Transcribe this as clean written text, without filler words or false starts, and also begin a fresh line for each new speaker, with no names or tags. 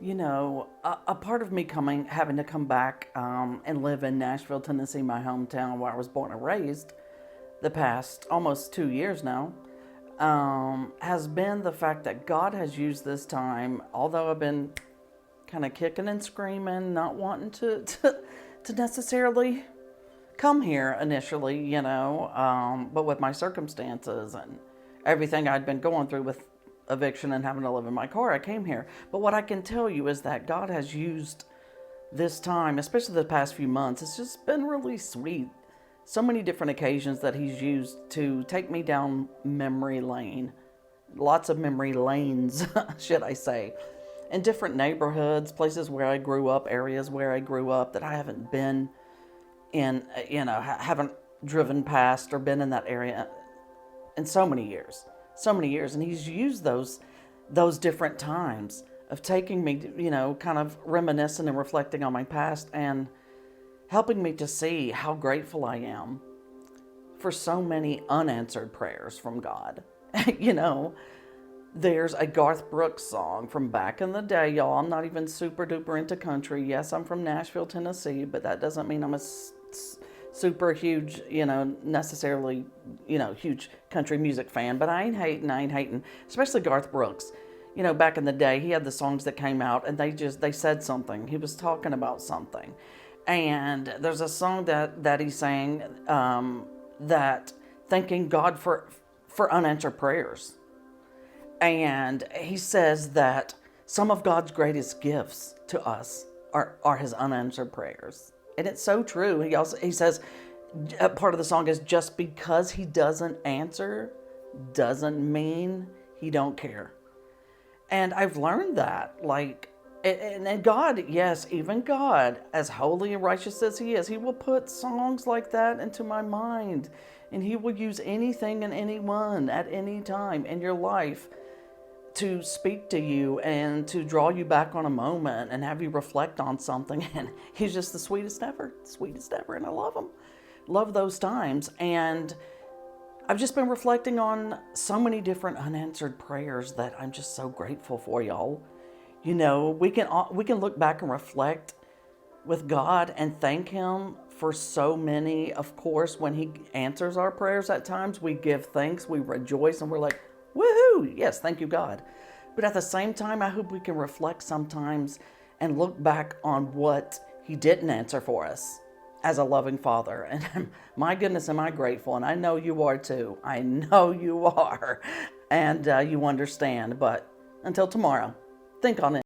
A part of me having to come back and live in Nashville, Tennessee, my hometown where I was born and raised, the past almost 2 years now, has been the fact that God has used this time, although I've been kind of kicking and screaming, not wanting to necessarily come here initially, but with my circumstances and everything I'd been going through with eviction and having to live in my car, I came here. But what I can tell you is that God has used this time, especially the past few months, it's just been really sweet. So many different occasions that He's used to take me down memory lane. Lots of memory lanes, should I say. In different neighborhoods, places where I grew up, areas where I grew up that I haven't been in, haven't driven past or been in that area in so many years. So many years. And He's used those different times of taking me, kind of reminiscing and reflecting on my past and helping me to see how grateful I am for so many unanswered prayers from God. you know, there's a Garth Brooks song from back in the day, y'all. I'm not even super duper into country. Yes, I'm from Nashville, Tennessee, but that doesn't mean I'm a super huge, necessarily, huge country music fan. But I ain't hating, especially Garth Brooks. Back in the day, he had the songs that came out and they said something. He was talking about something. And there's a song that he sang that thanking God for unanswered prayers. And he says that some of God's greatest gifts to us are His unanswered prayers. And it's so true. He says, part of the song is, just because He doesn't answer doesn't mean He don't care. And I've learned that, and God, yes, even God, as holy and righteous as He is, He will put songs like that into my mind. And He will use anything and anyone at any time in your life to speak to you and to draw you back on a moment and have you reflect on something. And He's just the sweetest ever, and I love Him. Love those times. And I've just been reflecting on so many different unanswered prayers that I'm just so grateful for, y'all. We can look back and reflect with God and thank Him for so many. Of course, when He answers our prayers at times, we give thanks, we rejoice, and we're like, woohoo, yes, thank you, God. But at the same time, I hope we can reflect sometimes and look back on what He didn't answer for us as a loving Father. And my goodness, am I grateful. And I know you are too. I know you are. And you understand. But until tomorrow, think on it.